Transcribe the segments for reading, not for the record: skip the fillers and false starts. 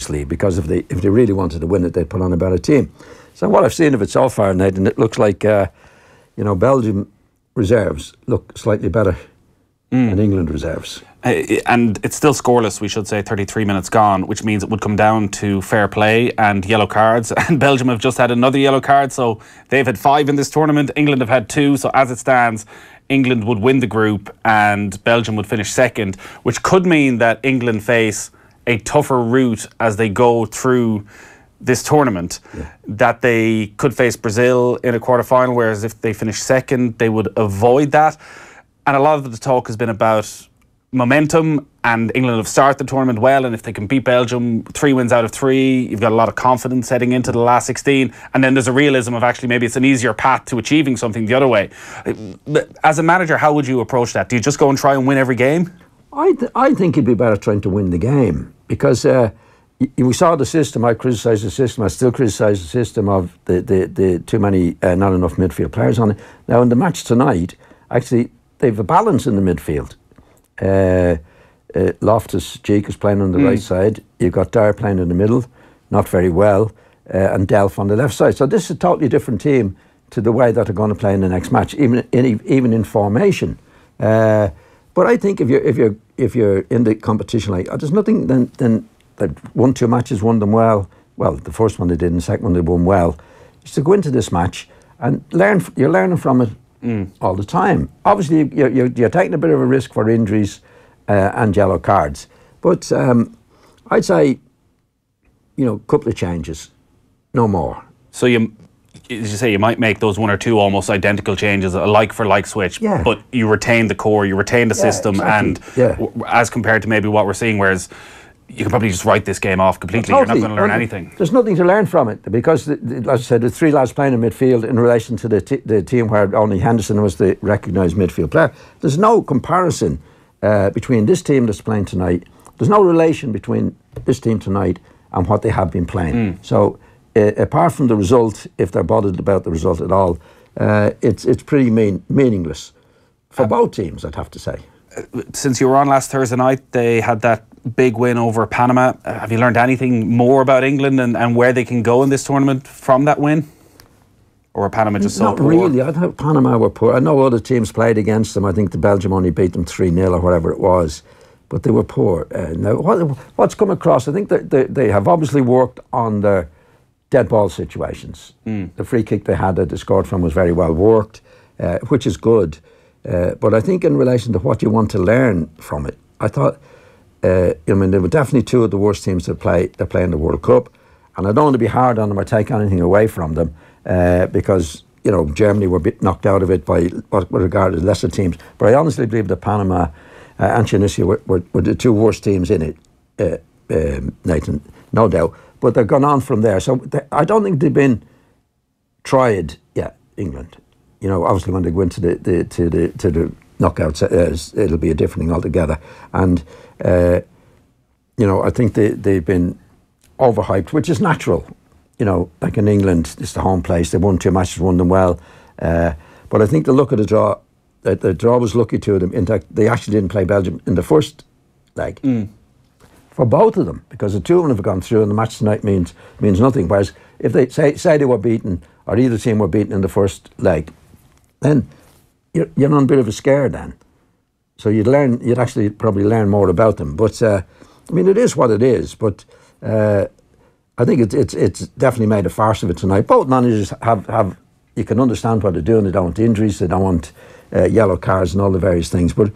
obviously, because if they really wanted to win it, they'd put on a better team. So what I've seen of it so far, Nathan, it looks like Belgium reserves look slightly better than England reserves. And it's still scoreless, we should say, 33 minutes gone, which means it would come down to fair play and yellow cards. And Belgium have just had another yellow card, so they've had 5 in this tournament. England have had 2, so as it stands, England would win the group and Belgium would finish second, which could mean that England face a tougher route as they go through this tournament, that they could face Brazil in a quarter-final, whereas if they finish second, they would avoid that. And a lot of the talk has been about momentum, and England have started the tournament well, and if they can beat Belgium 3 wins out of 3, you've got a lot of confidence heading into the last 16, and then there's a realism of actually maybe it's an easier path to achieving something the other way. As a manager, how would you approach that? Do you just go and try and win every game? I think it'd be better trying to win the game, because we saw the system. I criticised the system. I still criticise the system of the too many, not enough midfield players on it. Now in the match tonight, actually they've a balance in the midfield. Loftus-Cheek is playing on the right side. You've got Dyer playing in the middle, not very well, and Delph on the left side. So this is a totally different team to the way that they're going to play in the next match, even in formation. But I think if you're in the competition, like there's nothing then that 1-2 matches won them well. Well, the first one they did, and the second one they won well. Just to go into this match and learn. You're learning from it all the time. Obviously, you're taking a bit of a risk for injuries and yellow cards. But I'd say, a couple of changes, no more. So as you say, you might make those 1 or 2 almost identical changes, a like-for-like switch, but you retain the core, you retain the system, exactly. And as compared to maybe what we're seeing, whereas you can probably just write this game off completely. Totally. You're not going to learn anything. There's nothing to learn from it, because, as I said, the 3 lads playing in midfield in relation to the team where only Henderson was the recognised midfield player. There's no comparison between this team that's playing tonight. There's no relation between this team tonight and what they have been playing. So, apart from the result, if they're bothered about the result at all, it's pretty meaningless for both teams, I'd have to say. Since you were on last Thursday night, they had that big win over Panama. Have you learned anything more about England and where they can go in this tournament from that win? Or are Panama just so poor? Not really. I thought Panama were poor. I know other teams played against them. I think the Belgium only beat them 3-0 or whatever it was. But they were poor. Now, what's come across, I think that they have obviously worked on their dead ball situations. The free kick they had that they scored from was very well worked, which is good. But I think in relation to what you want to learn from it, I thought, they were definitely 2 of the worst teams that play in the World Cup. And I don't want to be hard on them or take anything away from them, because, Germany were knocked out of it by what were regarded as lesser teams. But I honestly believe that Panama and Tunisia were the 2 worst teams in it, Nathan, no doubt. But they've gone on from there. So I don't think they've been tried yet, England. Obviously when they go into the knockouts, it'll be a different thing altogether. And I think they've been overhyped, which is natural. Like in England, it's the home place. They won 2 matches, won them well. But I think the look of the draw, the draw was lucky to them in that they actually didn't play Belgium in the first leg. For both of them, because the 2 of them have gone through, and the match tonight means nothing. Whereas if they say they were beaten, or either team were beaten in the first leg, then you're on a bit of a scare then. So you'd actually probably learn more about them. But it is what it is. But I think it's definitely made a farce of it tonight. Both managers have you can understand what they're doing. They don't want injuries. They don't want yellow cards and all the various things. But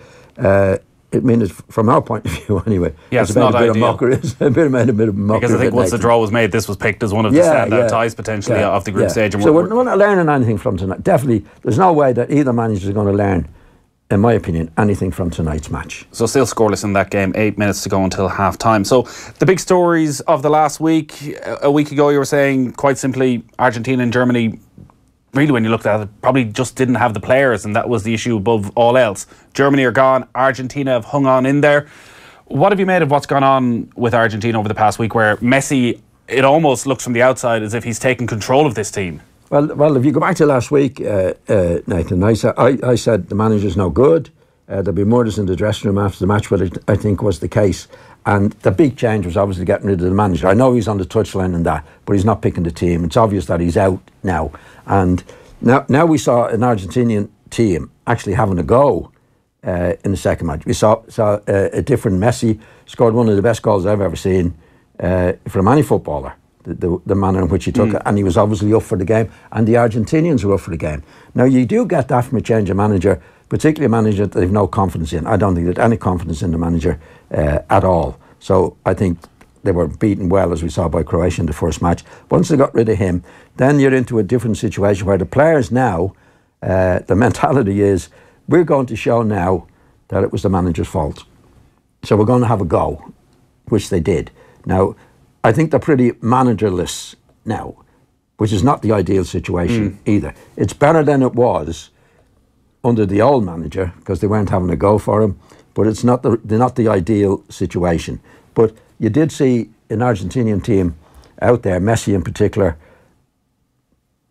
from our point of view anyway, it's not ideal. It's a bit of mockery. Because I think once the draw was made, this was picked as one of the standout ties potentially of the group stage. And so we're not learning anything from tonight. Definitely, there's no way that either manager is going to learn, in my opinion, anything from tonight's match. So still scoreless in that game, 8 minutes to go until half time. So the big stories of the last week, a week ago you were saying quite simply Argentina and Germany, really when you looked at it, probably just didn't have the players, and that was the issue above all else. Germany are gone, Argentina have hung on in there. What have you made of what's gone on with Argentina over the past week, where Messi, it almost looks from the outside as if he's taken control of this team? Well, if you go back to last week, Nathan, I said the manager's no good. There'll be murders in the dressing room after the match, which I think was the case. And the big change was obviously getting rid of the manager. I know he's on the touchline and that, but he's not picking the team. It's obvious that he's out now. And now we saw an Argentinian team actually having a go in the second match. We saw a different Messi scored one of the best goals I've ever seen from any footballer. The manner in which he took it, and he was obviously up for the game, and the Argentinians were up for the game. Now you do get that from a change of manager, particularly a manager that they've no confidence in. I don't think they had any confidence in the manager at all. So I think they were beaten well, as we saw by Croatia in the first match. Once they got rid of him, then you're into a different situation where the players now, the mentality is, we're going to show now that it was the manager's fault. So we're going to have a go, which they did. Now, I think they're pretty managerless now, which is not the ideal situation either. It's better than it was under the old manager, because they weren't having a go for him, but it's not the ideal situation. But you did see an Argentinian team out there, Messi in particular,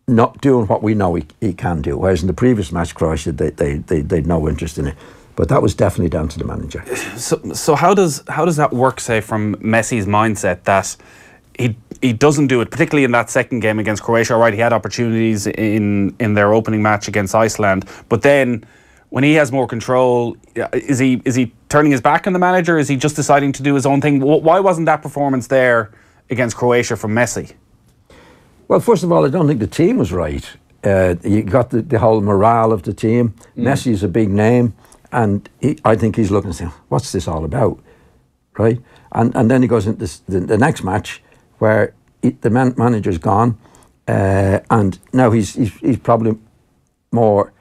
not doing what we know he can do, whereas in the previous match, Croatia, they'd no interest in it. But that was definitely down to the manager. So how does that work, say, from Messi's mindset, that he doesn't do it, particularly in that second game against Croatia? All right, he had opportunities in their opening match against Iceland, but then when he has more control, is he turning his back on the manager? Is he just deciding to do his own thing? Why wasn't that performance there against Croatia from Messi? Well, first of all, I don't think the team was right. You got the whole morale of the team. Messi is a big name. And I think he's looking and saying, what's this all about, right? And then he goes into the next match where the manager's gone, and now he's probably more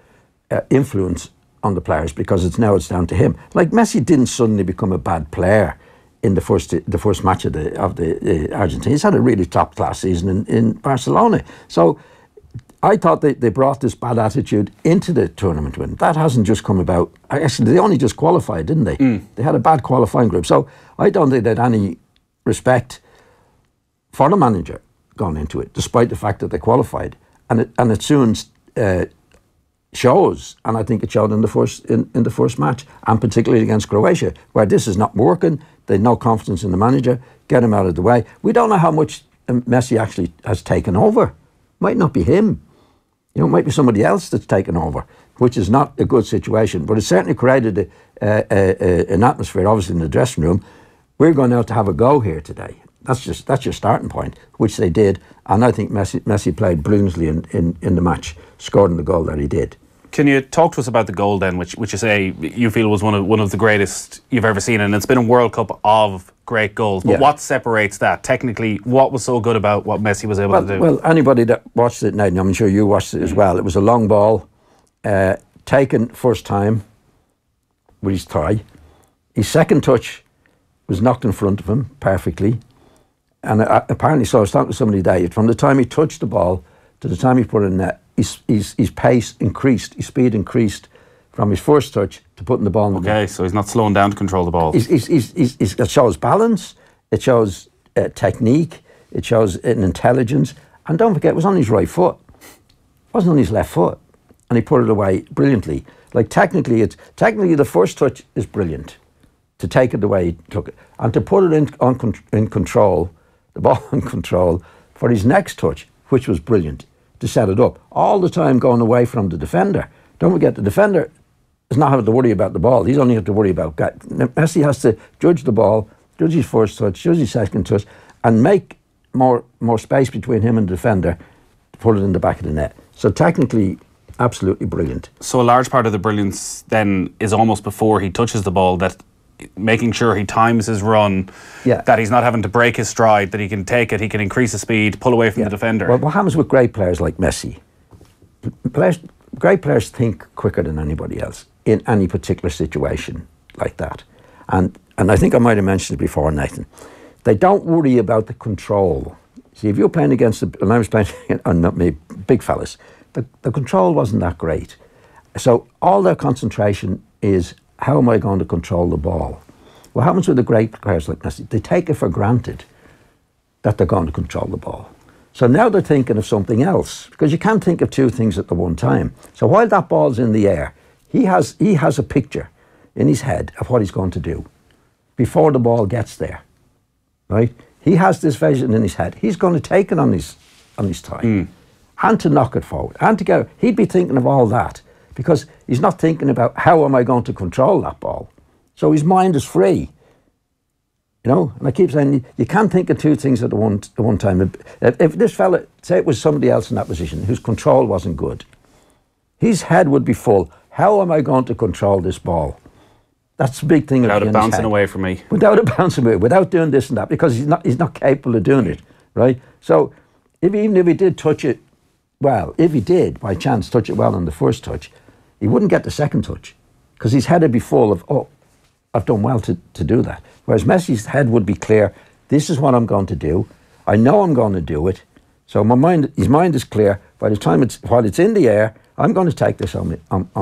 influence on the players, because it's down to him. Like, Messi didn't suddenly become a bad player in the first match of the Argentina. He's had a really top class season in Barcelona. So I thought they brought this bad attitude into the tournament win. That hasn't just come about. Actually, they only just qualified, didn't they? They had a bad qualifying group. So I don't think they had any respect for the manager going into it, despite the fact that they qualified. And it soon shows, and I think it showed in the first match, and particularly against Croatia, where this is not working. They had no confidence in the manager. Get him out of the way. We don't know how much Messi actually has taken over. Might not be him. You know, it might be somebody else that's taken over, which is not a good situation. But it certainly created an atmosphere, obviously, in the dressing room. We're going out to have a go here today. That's your starting point, which they did. And I think Messi played brilliantly in the match, scoring the goal that he did. Can you talk to us about the goal then, which you say you feel was one of the greatest you've ever seen, and it's been a World Cup of great goals. But what separates that technically? What was so good about what Messi was able to do? Well, anybody that watched it now, I'm sure you watched it as well. It was a long ball, taken first time with his thigh. His second touch was knocked in front of him perfectly, and apparently, so I was talking to somebody today. From the time he touched the ball to the time he put it in net, his pace increased, his speed increased from his first touch to putting the ball in the net. Okay, so he's not slowing down to control the ball. It shows balance, it shows technique, it shows an intelligence. And don't forget, it was on his right foot. It wasn't on his left foot. And he put it away brilliantly. Like, technically the first touch is brilliant, to take it the way he took it. And to put it in control, the ball in control, for his next touch, which was brilliant, to set it up. All the time going away from the defender. Don't forget, the defender is not having to worry about the ball. He's only have to worry about... Messi has to judge the ball, judge his first touch, judge his second touch, and make more space between him and the defender to put it in the back of the net. So technically, absolutely brilliant. So a large part of the brilliance then is almost before he touches the ball, that making sure he times his run, that he's not having to break his stride, that he can take it, he can increase his speed, pull away from the defender. Well, what happens with great players like Messi? Great players think quicker than anybody else in any particular situation like that. And I think I might have mentioned it before, Nathan. They don't worry about the control. See, if you're playing against, and I was playing, not me, big fellas, the control wasn't that great. So all their concentration is, how am I going to control the ball? What happens with the great players like Messi? They take it for granted that they're going to control the ball. So now they're thinking of something else, because you can't think of two things at the one time. So while that ball's in the air, he has a picture in his head of what he's going to do. before the ball gets there, right? He has this vision in his head. He's going to take it on his thigh and to knock it forward and to get it. He'd be thinking of all that because he's not thinking about how am I going to control that ball. So his mind is free. You know, and I keep saying you can't think of two things at the one time. If this fella, say it was somebody else in that position whose control wasn't good, his head would be full. How am I going to control this ball? That's the big thing. Without it bouncing away from me. Without it bouncing away, without doing this and that, because he's not capable of doing it, right? So even if he did touch it well, if he did by chance touch it well on the first touch, he wouldn't get the second touch because his head would be full of, oh, I've done well to do that. Whereas Messi's head would be clear, this is what I'm going to do. I know I'm going to do it. So his mind is clear. By the time while it's in the air, I'm going to take this on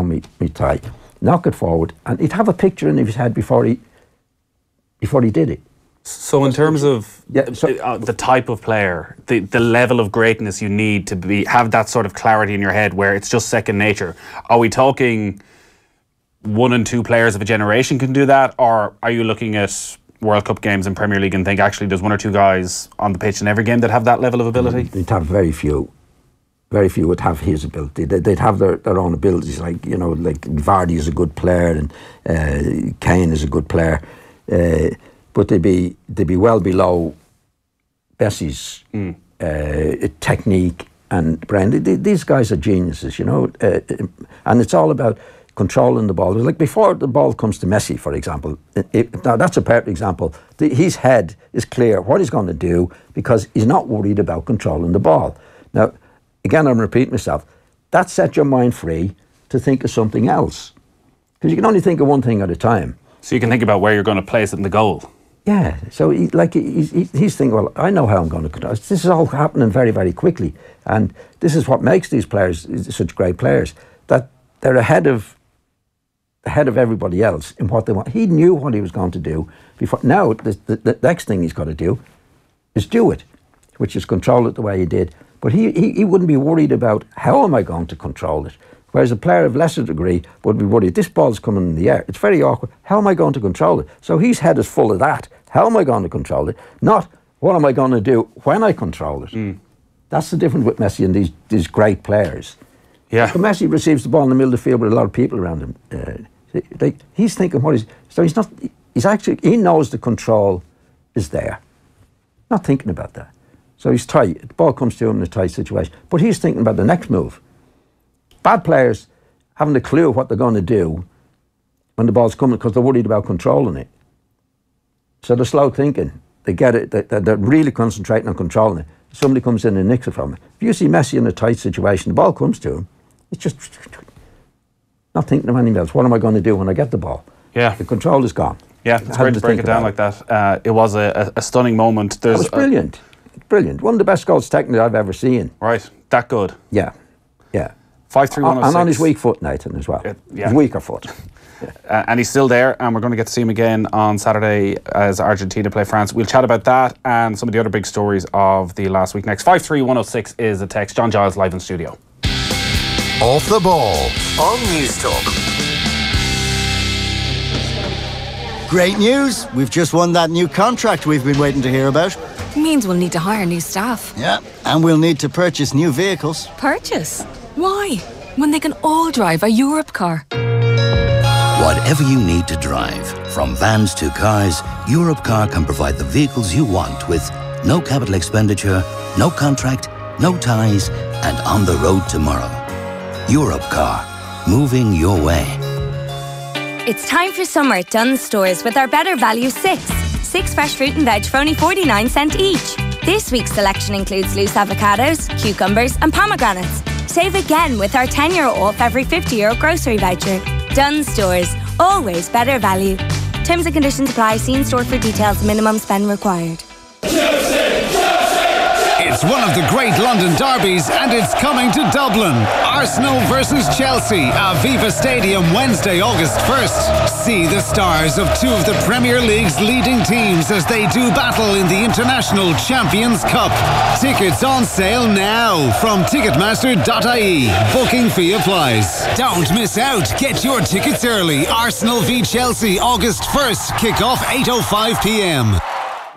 me thigh, knock it forward, and he'd have a picture in his head before he did it. So in terms of the type of player, the level of greatness you need to have that sort of clarity in your head where it's just second nature, are we talking 1 and 2 players of a generation can do that, or are you looking at World Cup games and Premier League and think actually there's 1 or 2 guys on the pitch in every game that have that level of ability? They'd have very few. Very few would have his ability. They'd have their own abilities. Like like Vardy is a good player and Kane is a good player, but they'd be well below Messi's technique and brand. These guys are geniuses, and it's all about controlling the ball. Like before the ball comes to Messi, for example, now that's a perfect example. His head is clear what he's going to do because he's not worried about controlling the ball. Now, again, I'm repeating myself. That sets your mind free to think of something else because you can only think of one thing at a time. So you can think about where you're going to place it in the goal. Yeah. So he's thinking, well, I know how I'm going to control this. This is all happening very, very quickly, and this is what makes these players such great players. That they're ahead of everybody else in what they want. He knew what he was going to do before. Now, the next thing he's got to do is do it, which is control it the way he did. But he wouldn't be worried about how am I going to control it. Whereas a player of lesser degree would be worried, this ball's coming in the air. It's very awkward. How am I going to control it? So his head is full of that. How am I going to control it? Not what am I going to do when I control it. That's the difference with Messi and these great players. Yeah. So Messi receives the ball in the middle of the field with a lot of people around him. He's thinking he knows the control is there. Not thinking about that. So he's tight. The ball comes to him in a tight situation. But he's thinking about the next move. Bad players haven't a clue what they're going to do when the ball's coming because they're worried about controlling it. So they're slow thinking. They get it. They're really concentrating on controlling it. Somebody comes in and nicks it from it. If you see Messi in a tight situation, the ball comes to him. It's just not thinking of anything else. What am I going to do when I get the ball? Yeah. The control is gone. Yeah, it's great to break it down like that. It was a stunning moment. It was brilliant. Brilliant. One of the best goals technically I've ever seen. Right. That good. Yeah. Yeah. 5-3-1-06. And on his weak foot, Nathan, as well. His weaker foot. And he's still there, and we're going to get to see him again on Saturday as Argentina play France. We'll chat about that and some of the other big stories of the last week next. 53106 is the text. John Giles live in studio. Off the ball on News Talk. Great news. We've just won that new contract we've been waiting to hear about. Means we'll need to hire new staff. Yeah, and we'll need to purchase new vehicles. Purchase? Why? When they can all drive a Europe car. Whatever you need to drive, from vans to cars, Europe Car can provide the vehicles you want with no capital expenditure, no contract, no ties, and on the road tomorrow. Europe Car, moving your way. It's time for summer at Dunn's stores with our Better Value 6. 6 fresh fruit and veg for only 49 cents each. This week's selection includes loose avocados, cucumbers and pomegranates. Save again with our €10 off every €50 grocery voucher. Dunn's stores, always better value. Terms and conditions apply. See in store for details. Minimum spend required. It's It's one of the great London derbies and it's coming to Dublin. Arsenal versus Chelsea, Aviva Stadium, Wednesday, August 1st. See the stars of two of the Premier League's leading teams as they do battle in the International Champions Cup. Tickets on sale now from ticketmaster.ie. Booking fee applies. Don't miss out. Get your tickets early. Arsenal v Chelsea, August 1st. Kick-off 8:05 p.m.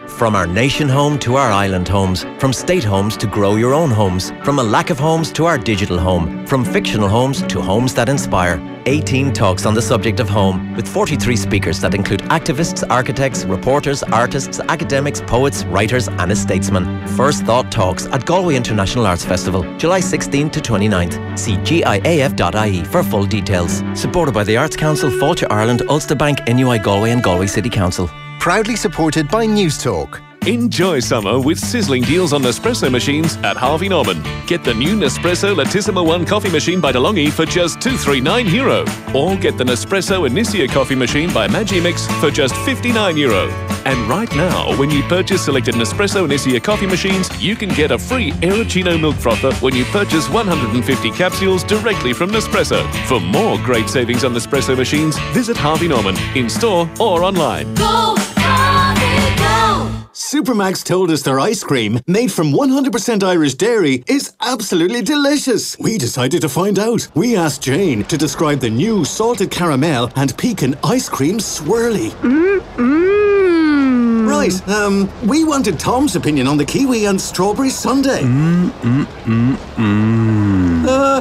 From our nation home to our island homes, from state homes to grow your own homes, from a lack of homes to our digital home, from fictional homes to homes that inspire. 18 talks on the subject of home, with 43 speakers that include activists, architects, reporters, artists, academics, poets, writers and a statesman. First Thought Talks at Galway International Arts Festival, July 16th to 29th. See giaf.ie for full details. Supported by the Arts Council, Fáilte Ireland, Ulster Bank, NUI Galway and Galway City Council. Proudly supported by News Talk. Enjoy summer with sizzling deals on Nespresso machines at Harvey Norman. Get the new Nespresso Latissimo 1 coffee machine by DeLonghi for just €239. Or get the Nespresso Inicia coffee machine by Magimix for just €59. And right now, when you purchase selected Nespresso Inicia coffee machines, you can get a free Aerochino milk frother when you purchase 150 capsules directly from Nespresso. For more great savings on Nespresso machines, visit Harvey Norman, in store or online. Go, Harvey, go! Supermax told us their ice cream, made from 100% Irish dairy, is absolutely delicious. We decided to find out. We asked Jane to describe the new salted caramel and pecan ice cream swirly. Right, we wanted Tom's opinion on the kiwi and strawberry sundae.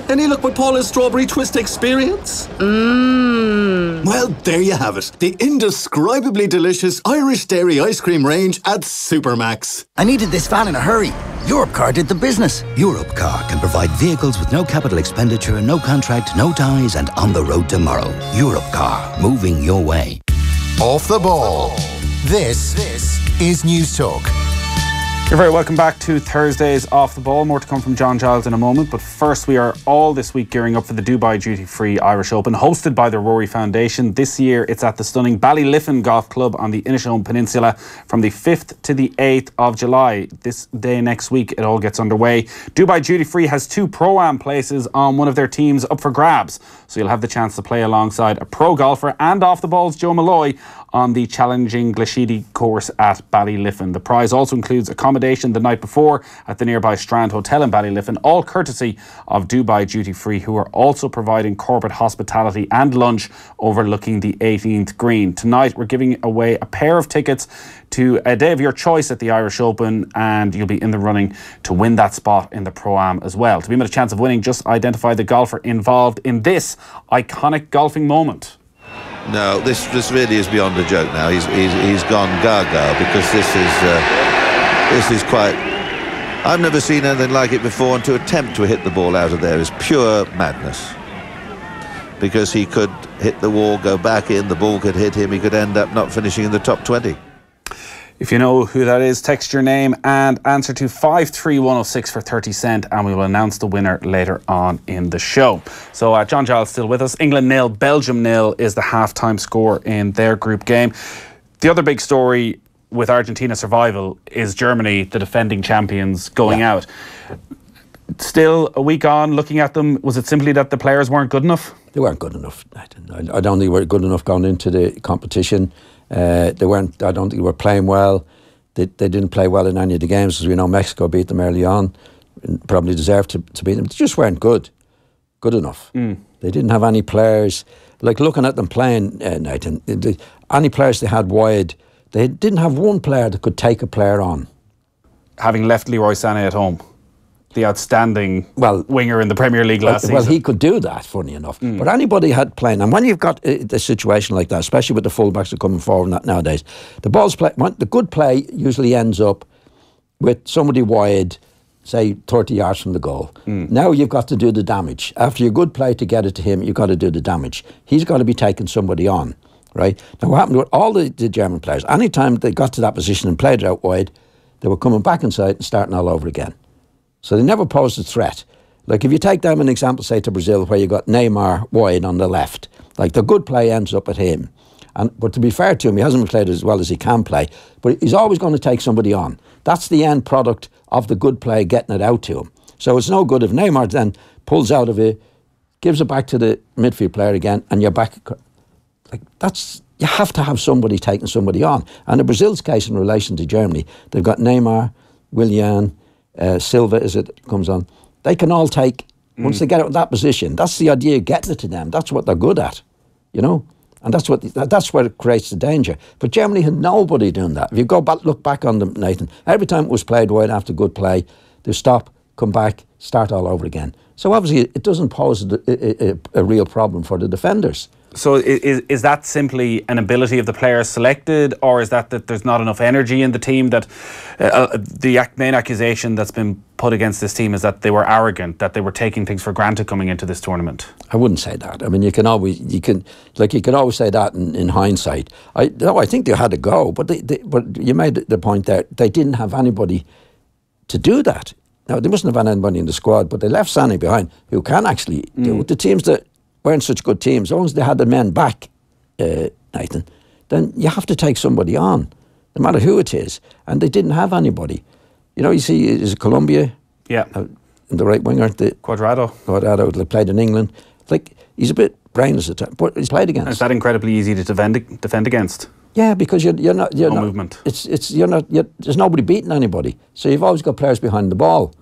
Any luck with Paula's strawberry twist experience? Well, there you have it. The indescribably delicious Irish dairy ice cream range at Supermax. I needed this van in a hurry. Europcar did the business. Europcar can provide vehicles with no capital expenditure, no contract, no ties, and on the road tomorrow. Europcar, moving your way. Off the ball. This is News Talk. You're very welcome back to Thursday's Off the Ball. More to come from John Giles in a moment. But first, we are all this week gearing up for the Dubai Duty Free Irish Open, hosted by the Rory Foundation. This year, it's at the stunning Ballyliffin Golf Club on the Inishowen Peninsula from the 5th to the 8th of July. This day next week, it all gets underway. Dubai Duty Free has 2 Pro-Am places on one of their teams up for grabs. So you'll have the chance to play alongside a pro golfer and Off the Ball's Joe Malloy on the challenging Glashidi course at Ballyliffin. The prize also includes accommodation the night before at the nearby Strand Hotel in Ballyliffin, all courtesy of Dubai Duty Free, who are also providing corporate hospitality and lunch overlooking the 18th green. Tonight we're giving away a pair of tickets to a day of your choice at the Irish Open, and you'll be in the running to win that spot in the Pro-Am as well. To be in a chance of winning, just identify the golfer involved in this iconic golfing moment. No, this really is beyond a joke now. He's gone gaga, because this is quite... I've never seen anything like it before, and to attempt to hit the ball out of there is pure madness. Because he could hit the wall, go back in, the ball could hit him, he could end up not finishing in the top 20. If you know who that is, text your name and answer to 53106 for 30 cent, and we will announce the winner later on in the show. So John Giles still with us. England 0, Belgium 0 is the half-time score in their group game. The other big story with Argentina survival is Germany, the defending champions, going out. Still a week on, looking at them, was it simply that the players weren't good enough? They weren't good enough. I don't think they were good enough going into the competition. They weren't. I don't think they were playing well. They didn't play well in any of the games. As we know, Mexico beat them early on, and probably deserved to beat them. They just weren't good enough. They didn't have any players. Like, looking at them playing, Nathan, any players they had wide, they didn't have one player that could take a player on. Having left Leroy Sané at home, the outstanding winger in the Premier League last season. Well, he could do that, funny enough. But anybody had playing, and when you've got a situation like that, especially with the fullbacks that are coming forward nowadays, the good play usually ends up with somebody wide, say 30 yards from the goal. Now you've got to do the damage. After your good play to get it to him, you've got to do the damage. He's got to be taking somebody on, right? Now what happened with all the German players, anytime they got to that position and played it out wide, they were coming back inside and starting all over again. So they never posed a threat. Like, if you take them an example, say to Brazil, where you got Neymar wide on the left, like, the good play ends up at him, But to be fair to him, he hasn't played as well as he can play. But he's always going to take somebody on. That's the end product of the good play, getting it out to him. So it's no good if Neymar then pulls out of it, gives it back to the midfield player again, and you're back. Like that's, you have to have somebody taking somebody on. And in Brazil's case, in relation to Germany, they've got Neymar, Willian, Silva, as it comes on. They can all take, once they get out in that position, that's the idea of getting it to them. That's what they're good at, you know? And that's where it creates the danger. But Germany had nobody doing that. If you go back, look back on them, Nathan, every time it was played wide after good play, they stop, come back, start all over again. So obviously it doesn't pose a real problem for the defenders. So is that simply an ability of the players selected, or is that there's not enough energy in the team? That the main accusation that's been put against this team is that they were arrogant, that they were taking things for granted coming into this tournament. I wouldn't say that. I mean, you can always say that in hindsight. I think they had to go, but you made the point there. They didn't have anybody to do that. Now, they mustn't have had anybody in the squad, but they left Sané behind, who can actually do it. The teams that weren't such good teams, as long as they had the men back, Nathan, then you have to take somebody on, no matter who it is. And they didn't have anybody. You know, you see, is Colombia? Yeah. The right winger, Cuadrado, that played in England. Like, he's a bit brainless at times, but he's played against. And is that incredibly easy to defend against? Yeah, because you're not movement. There's nobody beating anybody, so you've always got players behind the ball,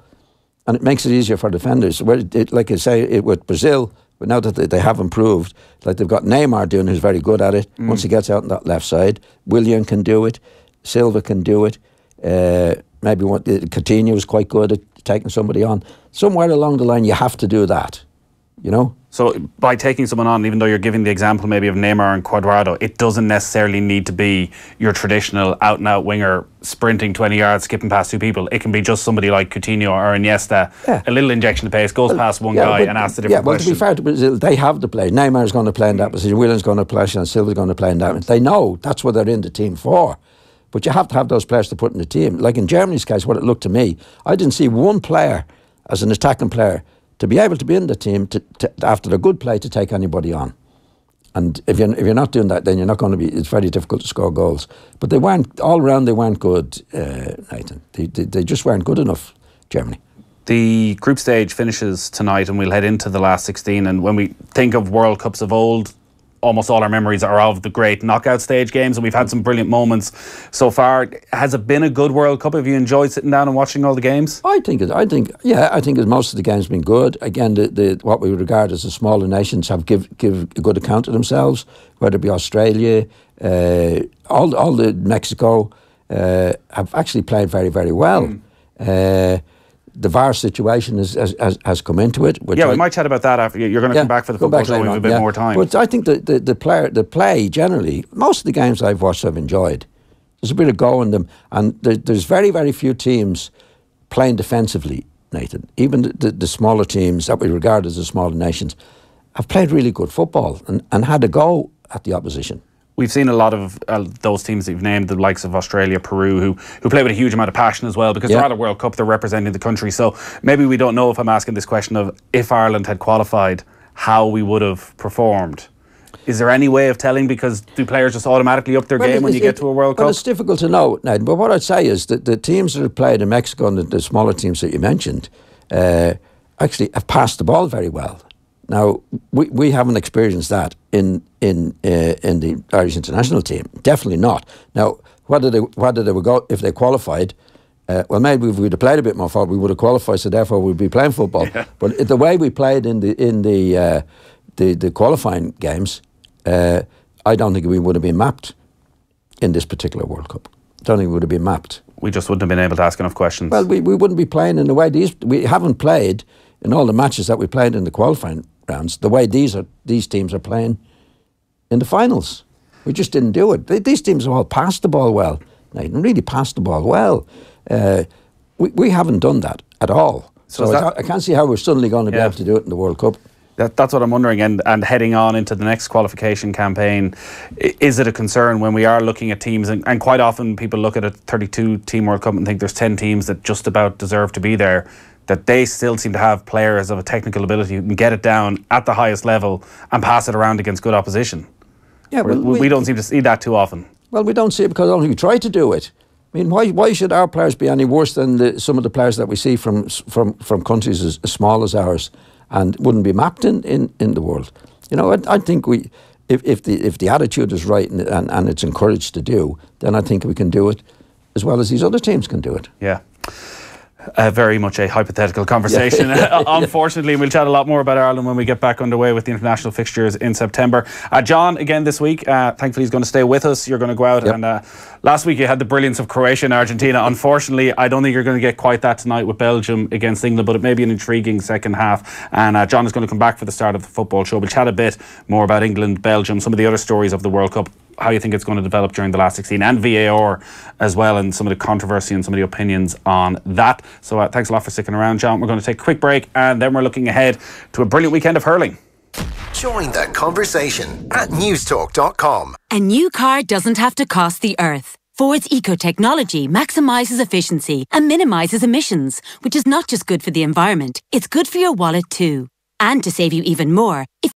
and it makes it easier for defenders. Like I say, with Brazil. But now that they have improved, like they've got Neymar doing, who's very good at it. Once he gets out on that left side, Willian can do it, Silva can do it. Maybe Coutinho is quite good at taking somebody on. Somewhere along the line, you have to do that, you know? So by taking someone on, even though you're giving the example maybe of Neymar and Cuadrado, it doesn't necessarily need to be your traditional out-and-out winger sprinting 20 yards, skipping past two people. It can be just somebody like Coutinho or Iniesta, a little injection of pace, goes past one guy and asks a different question. To be fair to Brazil, they have the play. Neymar's going to play in that position, Willian's going to play, and Silva's going to play in that. They know that's what they're in the team for. But you have to have those players to put in the team. Like in Germany's case, what it looked to me, I didn't see one player as an attacking player to be able to be in the team to after a good play to take anybody on. And if you're not doing that, then you're not going to be. It's very difficult to score goals. But they weren't all around. They weren't good, Nathan. They just weren't good enough, Germany. The group stage finishes tonight, and we'll head into the last 16. And when we think of World Cups of old, almost all our memories are of the great knockout stage games, and we've had some brilliant moments so far. Has it been a good World Cup? Have you enjoyed sitting down and watching all the games? I think most of the games have been good. Again, what we regard as the smaller nations have give a good account of themselves, whether it be Australia, all the Mexico have actually played very, very well. The VAR situation has come into it. We might chat about that after. You're going to come back for the football show. We have a bit more time. But I think the play generally, most of the games I've watched I've enjoyed. There's a bit of go in them, and there's very, very few teams playing defensively, Nathan. Even the smaller teams that we regard as the smaller nations have played really good football and had a go at the opposition. We've seen a lot of those teams that you've named, the likes of Australia, Peru, who play with a huge amount of passion as well, because they're at a World Cup, they're representing the country. So maybe we don't know, if I'm asking this question of if Ireland had qualified, how we would have performed. Is there any way of telling, because do players just automatically up their game when you get to a World Cup? Well, it's difficult to know, Ned, but what I'd say is that the teams that have played in Mexico and the smaller teams that you mentioned actually have passed the ball very well. Now, we haven't experienced that in the Irish international team. Definitely not. Now, whether they would go if they qualified, well, maybe if we'd have played a bit more forward, we would have qualified. So therefore, we'd be playing football. Yeah. But the way we played in the qualifying games, I don't think we would have been mapped in this particular World Cup. I don't think we would have been mapped. We just wouldn't have been able to ask enough questions. Well, we wouldn't be playing in the way we haven't played in all the matches that we played in the qualifying rounds, the way these teams are playing in the finals. We just didn't do it. These teams have all passed the ball well, Nathan, really passed the ball well. We haven't done that at all. So I can't see how we're suddenly going to be able to do it in the World Cup. That's what I'm wondering, and heading on into the next qualification campaign, is it a concern when we are looking at teams, and quite often people look at a 32-team World Cup and think there's 10 teams that just about deserve to be there, that they still seem to have players of a technical ability who can get it down at the highest level and pass it around against good opposition? Yeah, well, we don't seem to see that too often. Well, we don't see it because only we try to do it. I mean, why should our players be any worse than some of the players that we see from countries as small as ours and wouldn't be mapped in the world? You know, I think if the attitude is right and it's encouraged to do, then I think we can do it as well as these other teams can do it. Yeah. Very much a hypothetical conversation, unfortunately. We'll chat a lot more about Ireland when we get back underway with the international fixtures in September. John, again this week, thankfully he's going to stay with us. You're going to go out and last week you had the brilliance of Croatia and Argentina. Unfortunately, I don't think you're going to get quite that tonight with Belgium against England, but it may be an intriguing second half. And John is going to come back for the start of the football show. We'll chat a bit more about England, Belgium, some of the other stories of the World Cup, how you think it's going to develop during the last 16 and VAR as well, and some of the controversy and some of the opinions on that. So thanks a lot for sticking around, John. We're going to take a quick break and then we're looking ahead to a brilliant weekend of hurling. Join the conversation at newstalk.com. A new car doesn't have to cost the earth. Ford's eco-technology maximises efficiency and minimises emissions, which is not just good for the environment, it's good for your wallet too. And to save you even more, if